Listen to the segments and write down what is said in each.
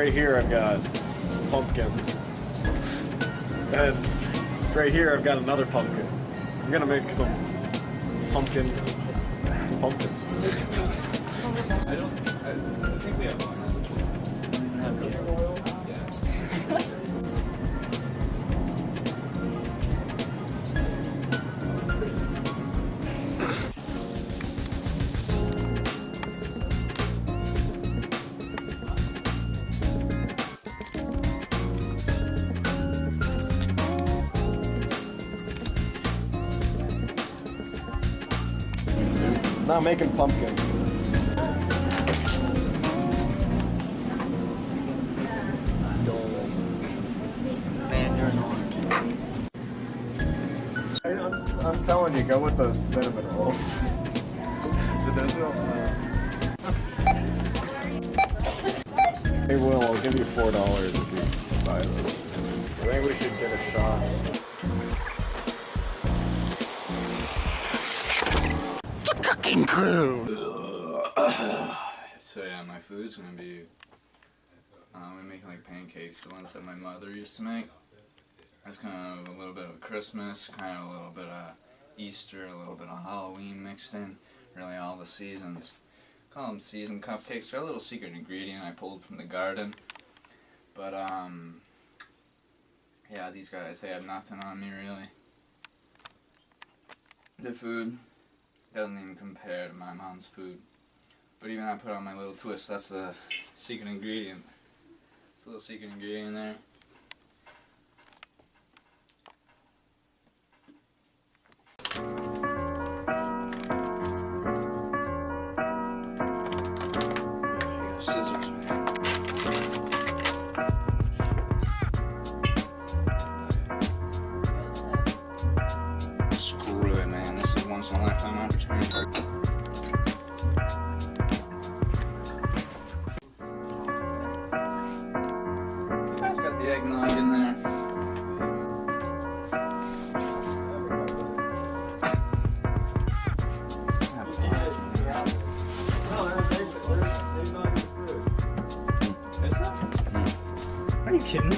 right here I've got some pumpkins. And right here I've got another pumpkin. I'm gonna make some pumpkins. I think we have one. Not making pumpkin. Man, you're annoying. I'm telling you, go with the cinnamon rolls. There's no. Hey Will, I'll give you $4 if you buy this. I think we should get a shot. Cooking crew. So yeah, my food's gonna be. We're making like pancakes, the ones that my mother used to make. It's kind of a little bit of Christmas, kind of a little bit of Easter, a little bit of Halloween mixed in. Really all the seasons. Call them season cupcakes. They're a little secret ingredient I pulled from the garden. But yeah, these guys, they have nothing on me really. The food doesn't even compare to my mom's food. But even I put on my little twist, that's the secret ingredient. It's a little secret ingredient there. Scissors, man. Screw it, man. This is once in a lifetime opportunity. Guys got the eggnog in there. Are you kidding?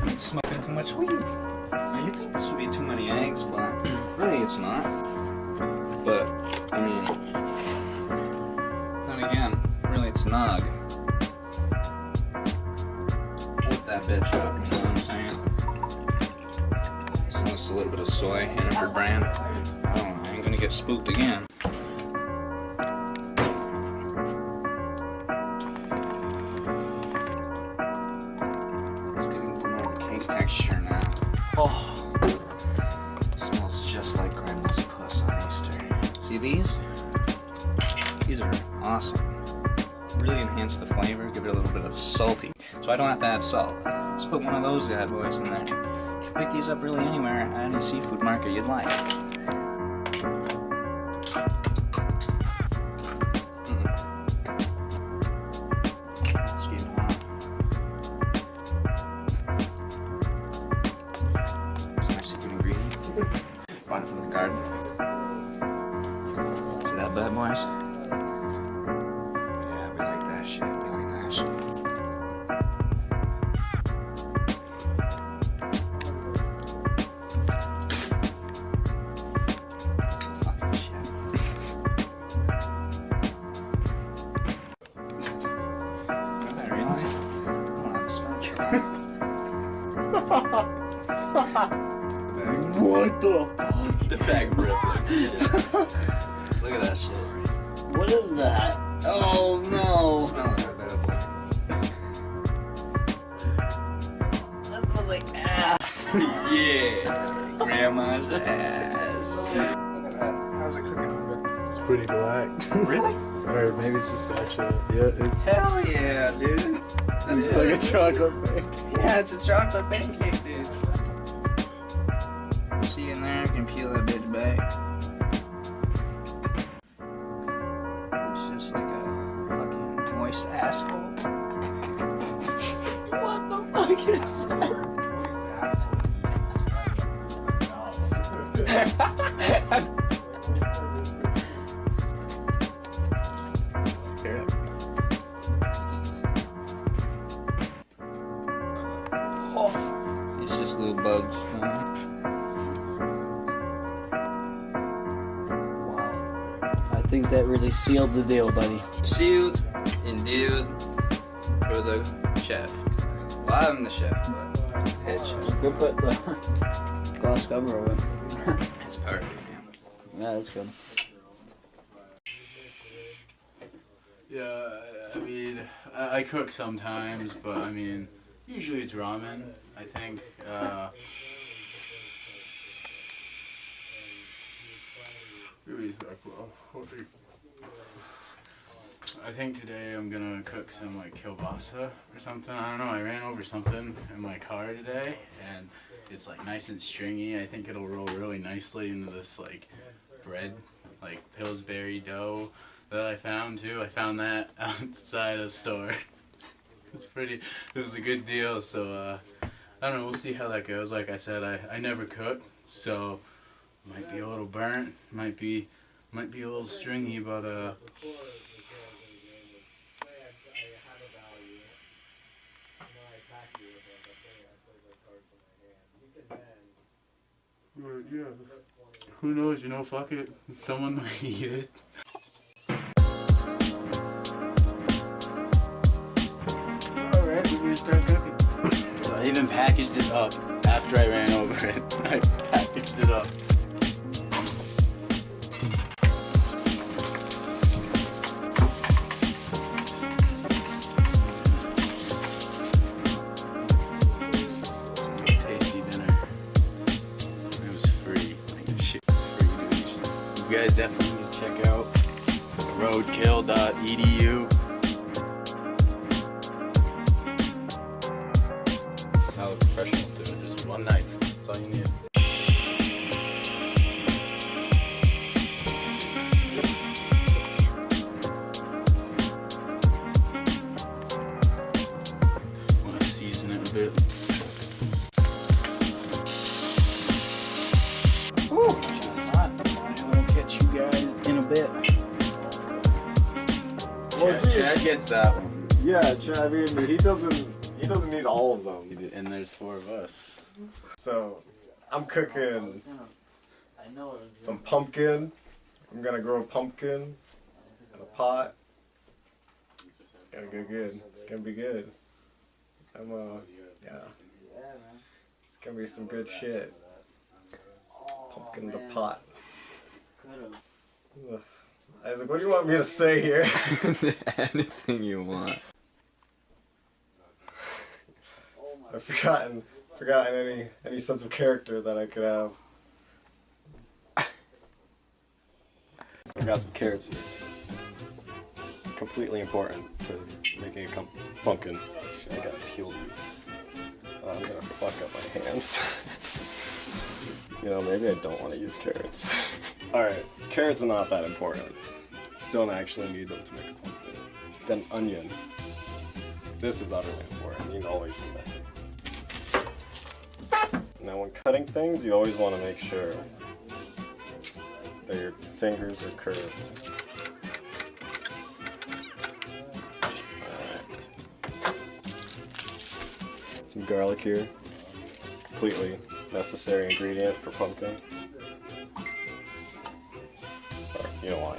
I'm smoking too much weed. Now you think this would be too many eggs, but really it's not. But, I mean, then again, really it's nog. Whip that bitch up, you know what I'm saying? Just a little bit of soy, Hannaford brand. I don't know, I ain't gonna get spooked again. Texture now. Oh, smells just like grandma's puss on Easter. See these? These are awesome. Really enhance the flavor, give it a little bit of salty. So I don't have to add salt. Just put one of those bad boys in there. You can pick these up really anywhere at any seafood market you'd like. One from the garden. See that bad boys? Yeah, we like that shit. We like that shit. That's the fucking shit. You know what I realized? I don't have a spatula. What the fuck? The bag ripped. Look at that shit. What is that? Oh no! Smell that bad boy. That smells like ass. Yeah, grandma's ass. Look at that. How's it cooking? It's pretty black. Really? Or maybe it's a spatula. Yeah, it's. Hell yeah, dude. It's like a chocolate pancake. Yeah, it's a chocolate pancake, dude. See in there, you can peel that bitch back. It's just like a fucking moist asshole. What the fuck is that? Here. think that really sealed the deal, buddy. Sealed and dealed for the chef. Well, I'm the chef, but head chef. Good put the glass cover over it. It's perfect, man. Yeah, that's good. Yeah, I mean, I cook sometimes, but I mean, usually it's ramen, I think. I think today I'm gonna cook some like kielbasa or something. I don't know, I ran over something in my car today and it's like nice and stringy. I think it'll roll really nicely into this like bread, like Pillsbury dough that I found too. I found that outside a store. It was a good deal, so I don't know, we'll see how that goes. Like I said, I never cook, so might be a little burnt, might be a little stringy, but yeah, who knows, you know, fuck it, someone might eat it. Alright, we're gonna start cooking. So I even packaged it up after I ran over it. I packaged it up. You guys definitely need to check out roadkill.edu. That's how a professional do it. Just one knife. That's all you need. Want to season it a bit. Catch you guys in a bit. Well, Chad gets that one. yeah, I mean, he doesn't need all of them. And there's 4 of us. So, I'm cooking some pumpkin. I'm gonna grow a pumpkin in a pot. It's gonna go good. It's gonna be good. Yeah. It's gonna be some good shit. Pumpkin in the pot. Ugh. Isaac, what do you want me to say here? Anything you want. I've forgotten any sense of character that I could have. I got some carrots here. Completely important to making a pumpkin. I gotta peel these. I'm gonna fuck up my hands. You know, maybe I don't want to use carrots. Alright, carrots are not that important. Don't actually need them to make a pumpkin. Then onion. This is utterly important. You always need that. Now when cutting things, you always want to make sure that your fingers are curved. Alright. Some garlic here. Completely necessary ingredient for pumpkin. You don't want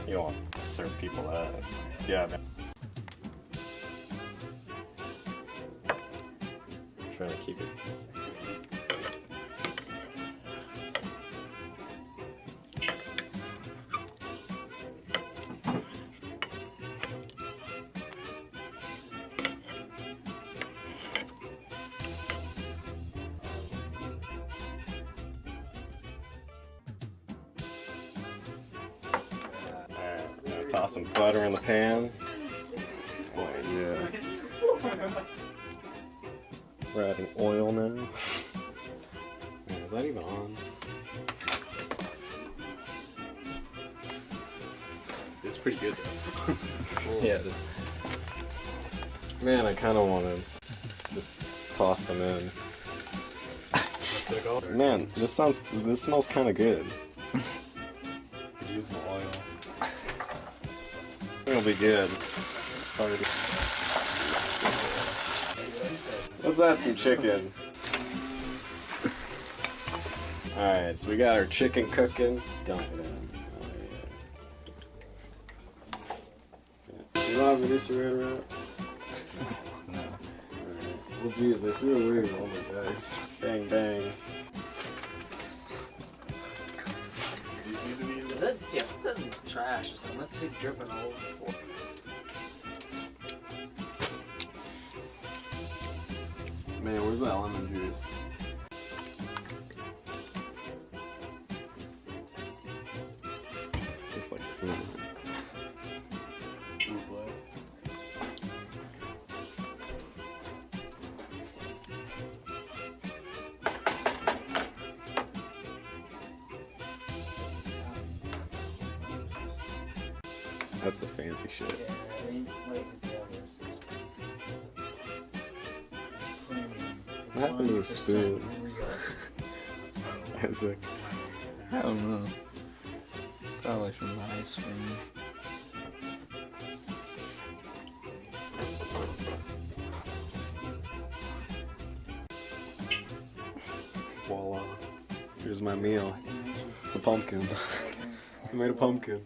to serve people that. Yeah, man. I'm trying to keep it. Toss some butter in the pan. Oh yeah. We're adding oil now. Man, is that even on? It's pretty good though. Yeah. Man, I kind of want to just toss them in. Man, this smells kind of good. Use the oil. It'll be good. Sorry. Let's add some chicken. Alright, so we got our chicken cooking. Dump it in. Oh, You don't have an Easter egg wrap? No. Alright. Well, geez, I threw away all my bags. Bang, bang. Is that, yeah, is that trash or something? Let's see dripping all over the floor. Man, where's that lemon juice? Looks like cinnamon. Oh boy. That's the fancy shit. Yeah, I ain't like the others. What happened to the spoon? 100% real. Isaac. I don't know. Probably from the ice cream. Voila. Here's my meal. It's a pumpkin. I made a pumpkin.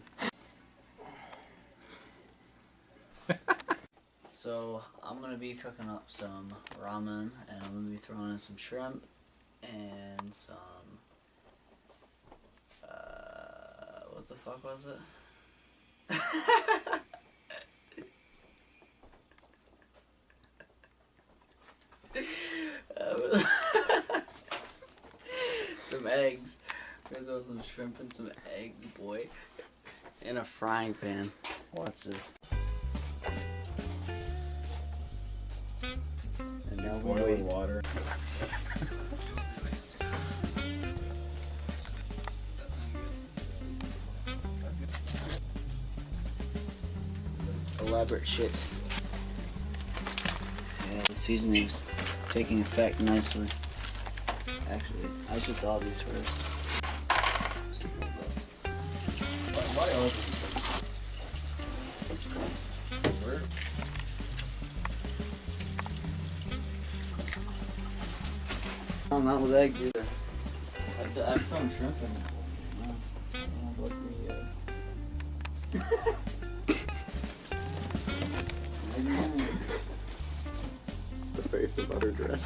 So I'm gonna be cooking up some ramen, and I'm gonna be throwing in some shrimp and some what the fuck was it? Some eggs. We're gonna throw some shrimp and some eggs, boy, in a frying pan. Watch this. And now we're Boiling water. elaborate shit. Yeah, the seasoning's taking effect nicely. Actually, I should thaw these first. Oh, not with eggs either. I've thrown shrimp in it. No, I don't know about The face of utter dread.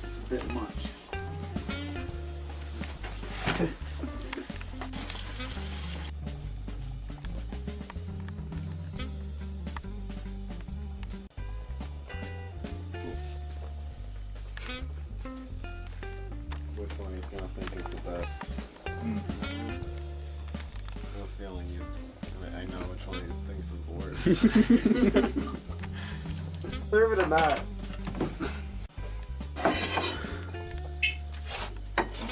It's a bit much. Which one he's gonna think is the best? I have a feeling I know which one he thinks is the worst. Serve it in that.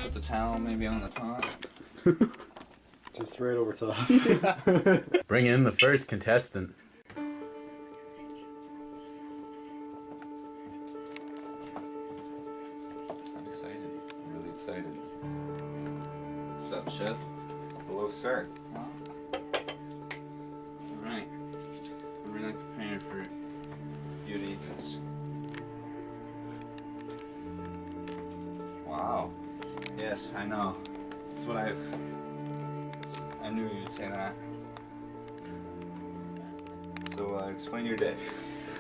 Put the towel maybe on the top. Just right over top. Bring in the first contestant. I'm excited. I'm really excited. What's up, chef? Hello, sir. Alright. I'm really prepared for you to eat this. Wow. Yes, I know. That's what I knew you'd say that. So, explain your dish.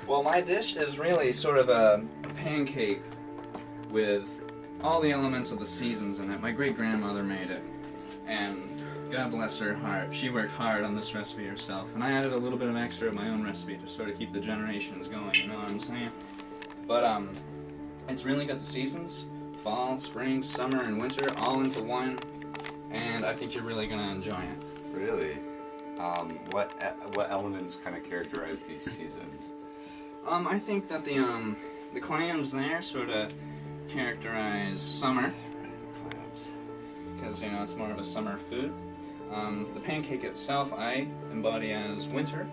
Well, my dish is really sort of a pancake with all the elements of the seasons in it. My great-grandmother made it, and God bless her heart, she worked hard on this recipe herself, and I added a little bit of extra of my own recipe to sort of keep the generations going, you know what I'm saying? But, it's really got the seasons, fall, spring, summer, and winter, all into one, and I think you're really gonna enjoy it. Really? What elements kind of characterize these seasons? I think that the clams there sort of characterize summer, Clams. because you know it's more of a summer food. The pancake itself I embody as winter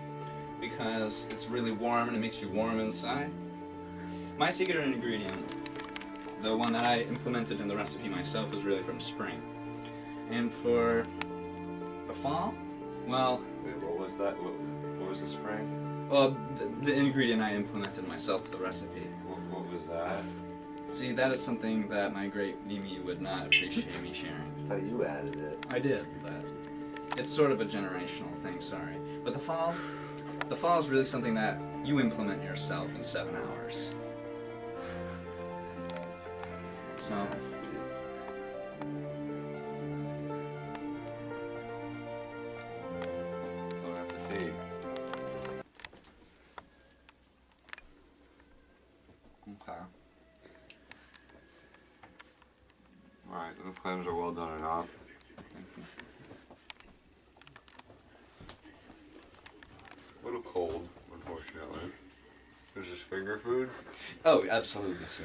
because it's really warm and it makes you warm inside. My secret ingredient, the one that I implemented in the recipe myself, is really from spring. And for the fall, well, Wait, what was that? What was the spring? well, the ingredient I implemented myself for the recipe. What was that? See, that is something that my great Mimi would not appreciate me sharing. I thought you added it. I did, but it's sort of a generational thing, sorry. But the fall is really something that you implement yourself in 7 hours. So, Bon appetit. Okay. Alright, the clams are well done enough. A little cold, unfortunately. Is this finger food? oh, absolutely, sir.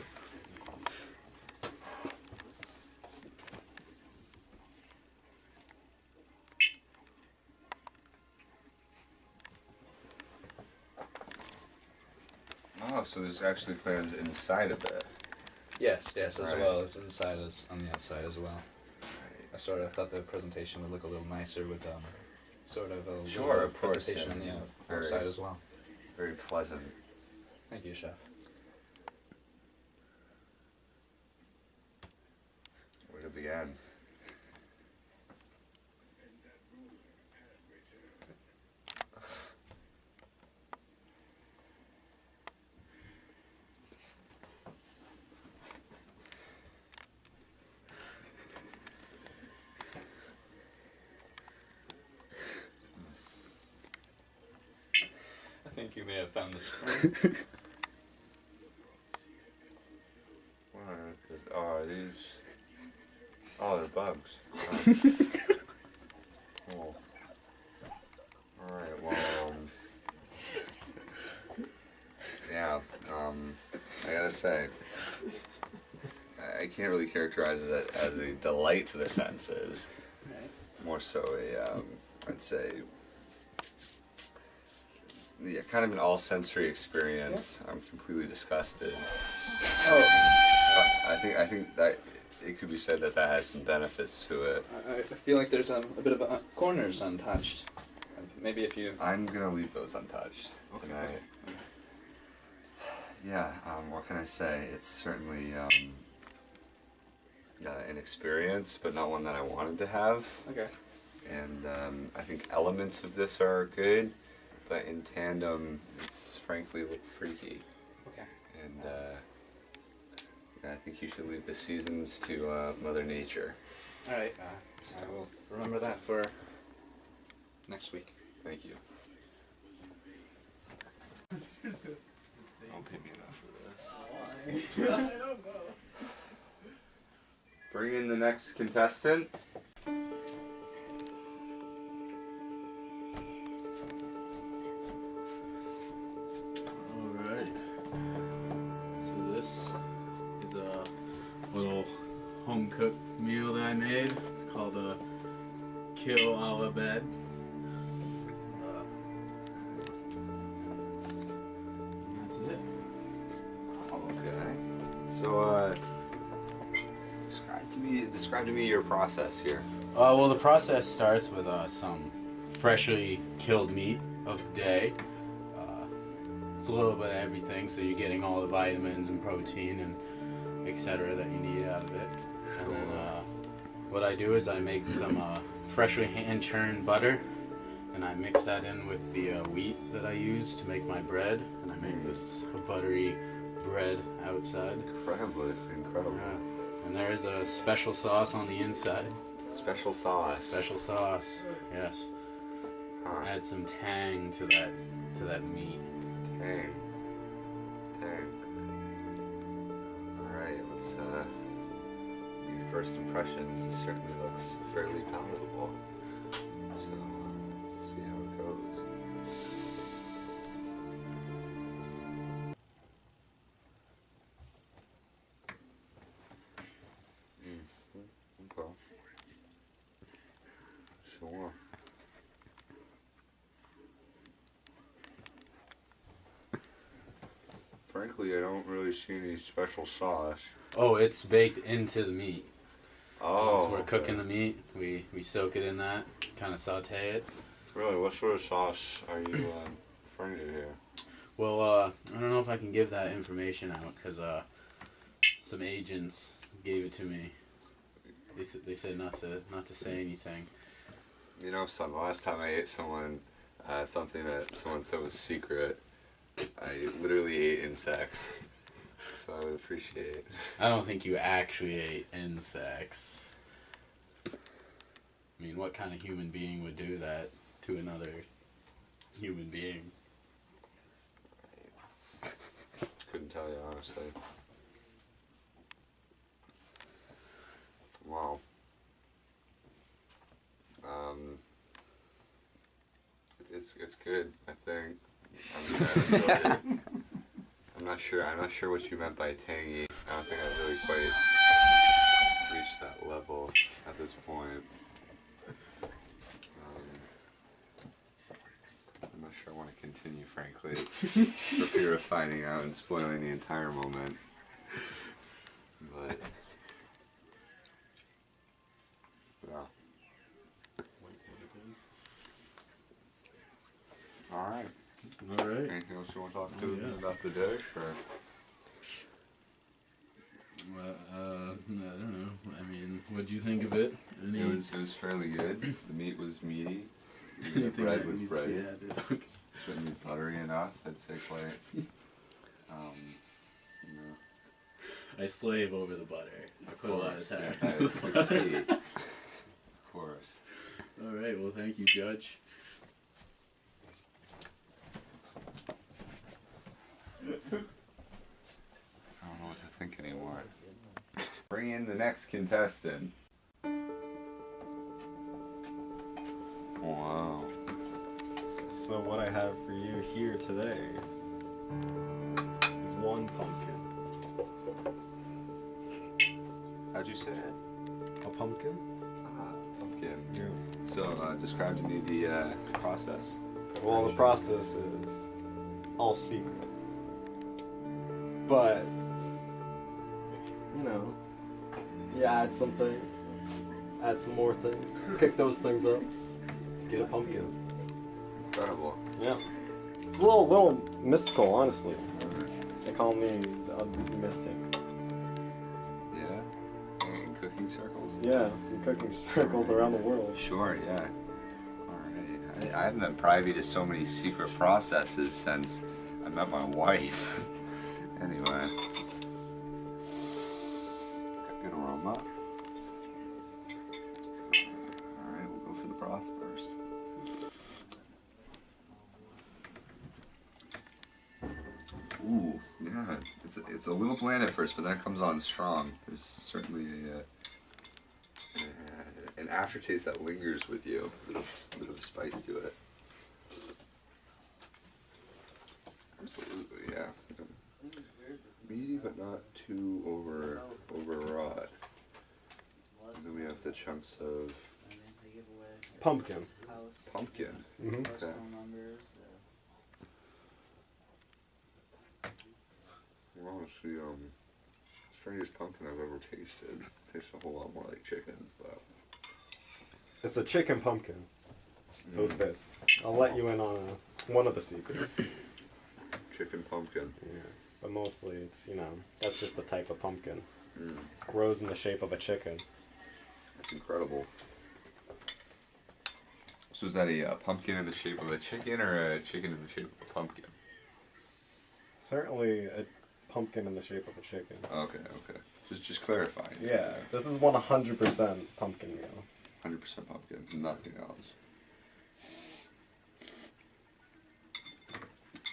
Oh, so there's actually clams inside of it. Yes, as Right. well as inside as on the outside as well. Right. I thought the presentation would look a little nicer with sort of a Sure, little of course, presentation on yeah. the Very- outside as well. Very pleasant. Thank you, chef. Where to begin? I think you may have found the spring. What on earth is... Oh, are these... Oh, they're bugs. Cool. Alright, well, yeah, I gotta say, I can't really characterize it as a delight to the senses. More so a, I'd say, yeah, kind of an all-sensory experience. I'm completely disgusted. I think that it could be said that that has some benefits to it. I feel like there's a bit of corners untouched. Maybe if you... I'm gonna leave those untouched tonight. Yeah, what can I say? It's certainly an experience, but not one that I wanted to have. Okay. And I think elements of this are good, but in tandem, it's frankly a little freaky. Okay. And I think you should leave the seasons to Mother Nature. Alright, I will remember that for next week. Thank you. Don't pay me enough for this. I don't know. Bring in the next contestant. Alright. So this is a little home cooked meal that I made. It's called a kill a la bed. That's it. Okay. So, describe to me your process here. Well, the process starts with some freshly killed meat of the day. It's a little bit of everything, so you're getting all the vitamins and protein and etc. that you need out of it. And then what I do is I make some freshly hand-churned butter, and I mix that in with the wheat that I use to make my bread, and I make this buttery bread outside. Incredible. And there's a special sauce on the inside. Special sauce. Special sauce, yes. Huh. Add some tang to that meat. Tang. Alright, let's your first impressions. This certainly looks fairly palatable. So let's see how it goes. Okay. Sure. Frankly, I don't really see any special sauce. Oh, it's baked into the meat. Oh, Once we're okay. cooking the meat, we soak it in that, kind of saute it. Really, what sort of sauce are you referring to here? Well, I don't know if I can give that information out because some agents gave it to me. They said not to say anything. You know, son, the last time I ate something that someone said was secret, I literally ate insects. So I would appreciate. I don't think you actually ate insects. I mean, what kind of human being would do that to another human being? Couldn't tell you, honestly. Wow. It's good, I think. I mean, I enjoyed it. I'm not sure what you meant by tangy. I don't think I've really quite reached that level at this point. I'm not sure I want to continue, frankly, for fear of finding out and spoiling the entire moment. But yeah. All right. All right. Anything else you want to talk to me about the dish, or? I don't know. I mean, what do you think of it? It was fairly good. The meat was meaty. The Anything bread that was needs to bread. be added? Okay. Shouldn't be buttery enough. I'd say quite. You know. I slave over the butter. I put a lot of time. Yeah, it's key. Of course. All right. Well, thank you, Judge. I don't know what to think anymore. Bring in the next contestant. Wow. So what I have for you here today is one pumpkin. How'd you say it? A pumpkin? Pumpkin. Yeah. So, describe to me the process. Well, the process is all secret. But, you know, you add some things, add some more things, pick those things up, get a pumpkin. Incredible. Yeah. It's a little mystical, honestly. They call me the mystic. Yeah. In cooking circles. Yeah, in cooking circles around the world. Sure. Yeah. All right. I haven't been privy to so many secret processes since I met my wife. Anyway. Got good aroma. Alright, we'll go for the broth first. Ooh, yeah. It's a little bland at first, but then it comes on strong. There's certainly an aftertaste that lingers with you. A bit of spice to it. Absolutely, yeah. Meaty, but not too overwrought. And then we have the chunks of Pumpkin. pumpkin. Mm-hmm. Okay. Well, it's the strangest pumpkin I've ever tasted. Tastes a whole lot more like chicken, but It's a chicken pumpkin. Those bits. I'll let you in on one of the secrets. chicken pumpkin. Yeah. But mostly it's, you know, that's just the type of pumpkin. Mm, Grows in the shape of a chicken. that's incredible. So is that a pumpkin in the shape of a chicken, or a chicken in the shape of a pumpkin? Certainly a pumpkin in the shape of a chicken. Okay. Just clarifying. Yeah, this is 100% pumpkin meal. 100% pumpkin, nothing else.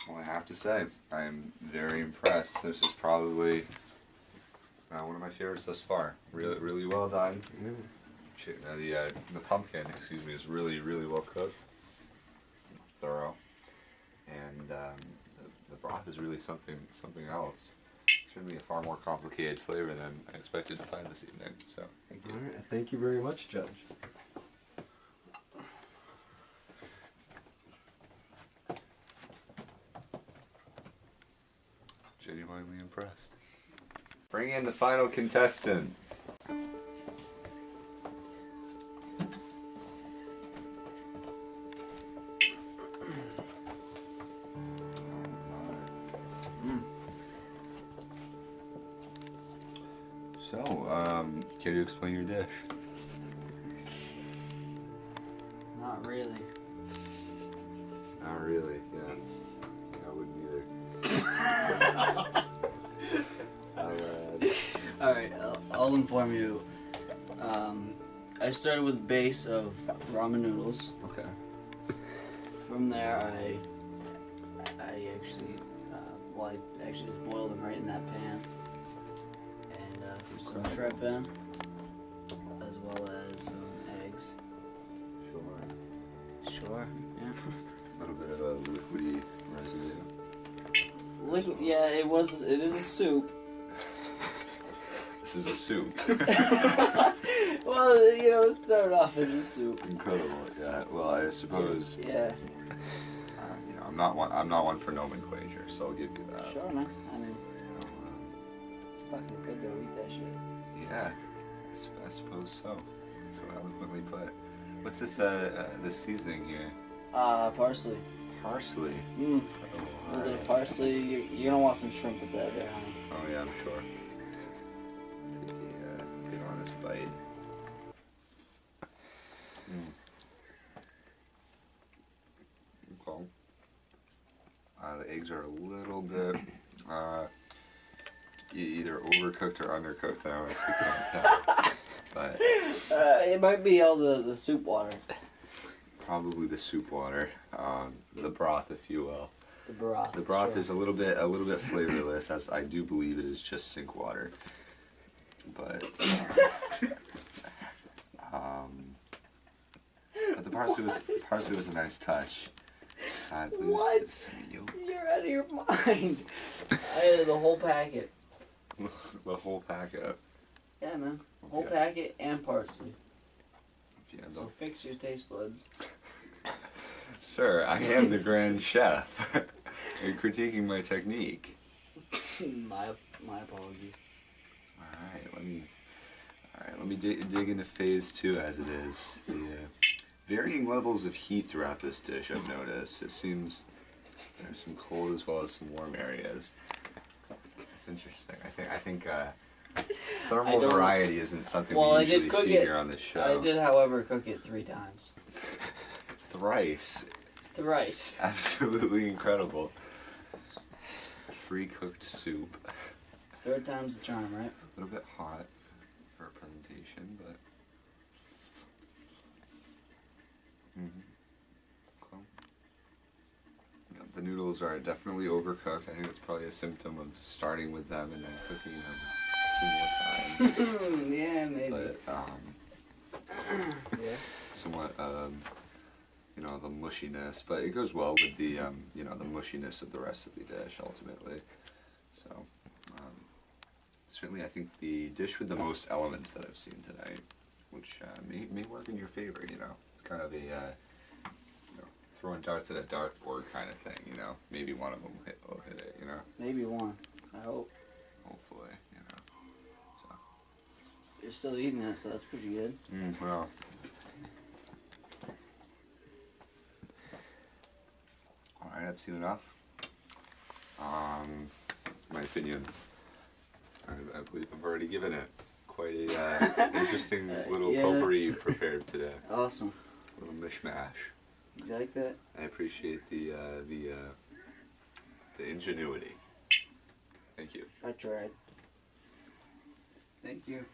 Well, I have to say, I am very impressed. This is probably one of my favorites thus far. Really well done. The pumpkin, excuse me, is really well cooked, thorough, and the broth is really something else. Certainly a far more complicated flavor than I expected to find this evening. So thank you. All right, thank you very much, Judge. Genuinely impressed. Bring in the final contestant. So, care to explain your dish? Not really. Not really, yeah. I wouldn't either. Alright, I'll inform you. I started with a base of ramen noodles. Okay. From there, I actually, I actually just boiled them right in that pan. And threw some shrimp in, as well as some eggs. Sure, yeah. A little bit of a liquidy residue. Liquid, yeah, it is a soup. This is a soup. Well, let's start off as a soup. Incredible, yeah. Well, I suppose. Yeah. I'm not one for nomenclature, so I'll give you that. Sure, man. I mean, it's fucking good though. Eat that shit. Yeah, I suppose so. So eloquently put. What's this? This seasoning here? Parsley. Parsley. A little bit of parsley. You're gonna want some shrimp with that there, honey. Oh yeah, I'm sure. Take a good honest bite. Okay. The eggs are a little bit either overcooked or undercooked. I honestly can't tell. But it might be all the soup water. probably the soup water, the broth, if you will. The broth. The broth sure. is a little bit flavorless, as I do believe it is just sink water. But but the parsley was a nice touch. What? You're out of your mind. I ate the whole packet. The whole packet. Yeah, man. Whole Yeah. packet and parsley. Yeah, So fix your taste buds. Sir, I am the grand chef. You're critiquing my technique. my apologies. All right, let me dig into phase 2 as it is. The varying levels of heat throughout this dish, I've noticed. It seems there's some cold as well as some warm areas. That's interesting. I think thermal variety isn't something we usually see here on this show. I did, however, cook it 3 times. Thrice. Thrice. Absolutely incredible. 3 cooked soup. 3rd time's the charm, right? A little bit hot for a presentation, but. Cool. Yeah, the noodles are definitely overcooked. I think that's probably a symptom of starting with them and then cooking them 2 more times. Yeah, maybe. But yeah. somewhat the mushiness, but it goes well with the the mushiness of the rest of the dish ultimately. So certainly I think the dish with the most elements that I've seen tonight, which may work in your favor. It's kind of a throwing darts at a dartboard kind of thing. Maybe one of them will hit it. Maybe one. I hope. Hopefully, So. You're still eating it, so that's pretty good. Well. Alright, I've seen enough. My opinion, I believe I've already given it quite a interesting little potpourri you've prepared today. Awesome. A little mishmash. You like that? I appreciate the ingenuity. Thank you. I tried. Thank you.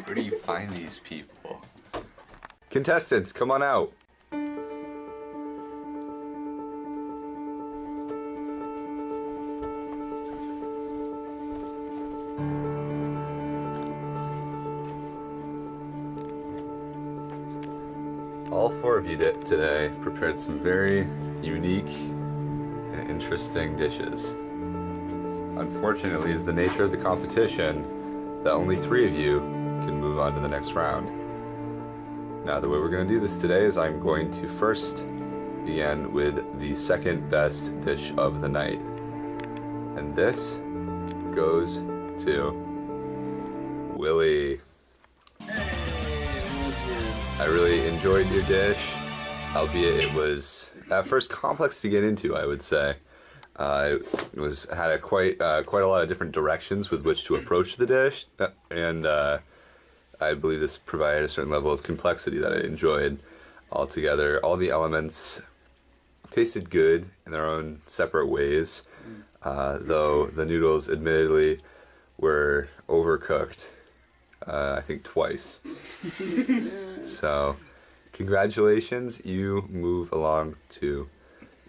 Where do you find these people? Contestants, come on out. All 4 of you today prepared some very unique and interesting dishes. Unfortunately, is the nature of the competition that only 3 of you can move on to the next round. Now, the way we're going to do this today is I'm going to first begin with the second best dish of the night. And this goes to Willie. I really enjoyed your dish, albeit it was at first complex to get into, I would say. It had a quite a lot of different directions with which to approach the dish, and I believe this provided a certain level of complexity that I enjoyed altogether. All the elements tasted good in their own separate ways, though the noodles admittedly were overcooked, I think twice. So, congratulations, you move along to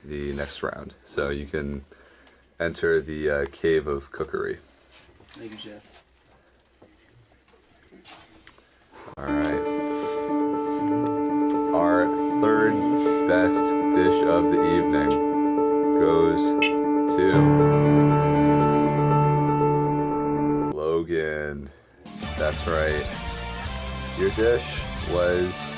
the next round. So you can enter the cave of cookery. Thank you, Chef. Alright. Our third best dish of the evening goes to Logan. That's right. Your dish was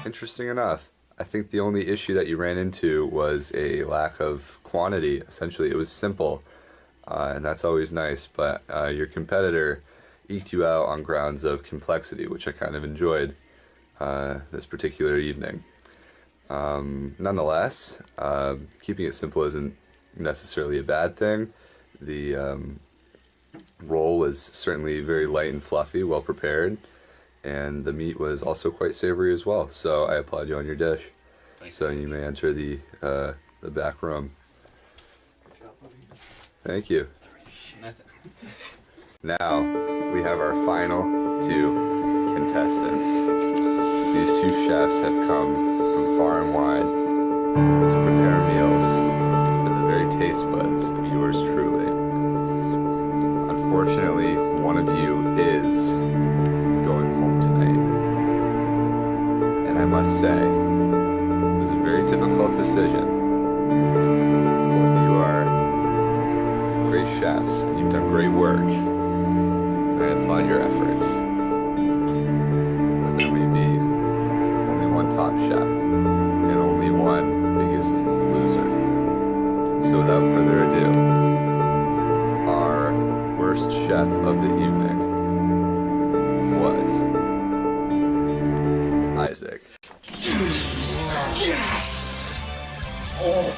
interesting enough. I think the only issue that you ran into was a lack of quantity. Essentially, it was simple, and that's always nice, but your competitor eked you out on grounds of complexity, which I kind of enjoyed this particular evening. Nonetheless, keeping it simple isn't necessarily a bad thing. The roll was certainly very light and fluffy, well prepared, and the meat was also quite savory as well. So I applaud you on your dish. So you may enter the back room. Thank you. Now we have our final two contestants. These two chefs have come from far and wide to prepare meals for the very taste buds of yours truly. Unfortunately, one of you is going home tonight. And I must say, it was a very difficult decision. Both of you are great chefs, and you've done great work. I applaud your efforts. But there may be only one top chef and only one biggest loser. So without further ado, our worst chef of the evening was Isaac. Yes! Oh.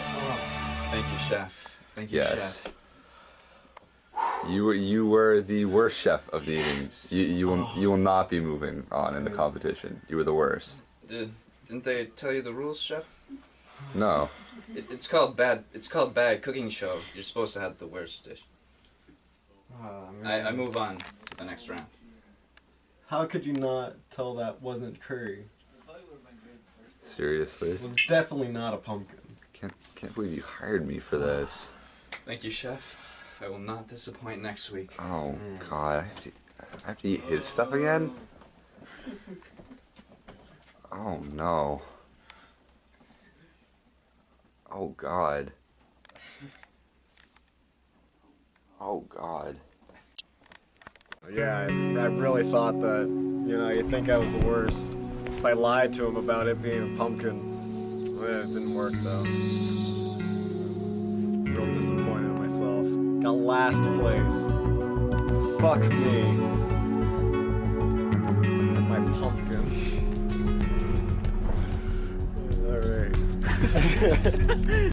Thank you, Chef. Thank you, Yes. Chef. You were the worst chef of the evening. You will not be moving on in the competition. You were the worst. Didn't they tell you the rules, Chef? No. It's called bad cooking show. You're supposed to have the worst dish. I move on to the next round. How could you not tell that wasn't curry? Seriously? It was definitely not a pumpkin. Can't believe you hired me for this. Thank you, Chef. I will not disappoint next week. Oh God, I have to eat his stuff again? Oh no. Oh God. Oh God. Yeah, I really thought that, you'd think I was the worst if I lied to him about it being a pumpkin. It didn't work though. Real disappointed in myself. Got last place. Fuck me. And my pumpkin. Alright.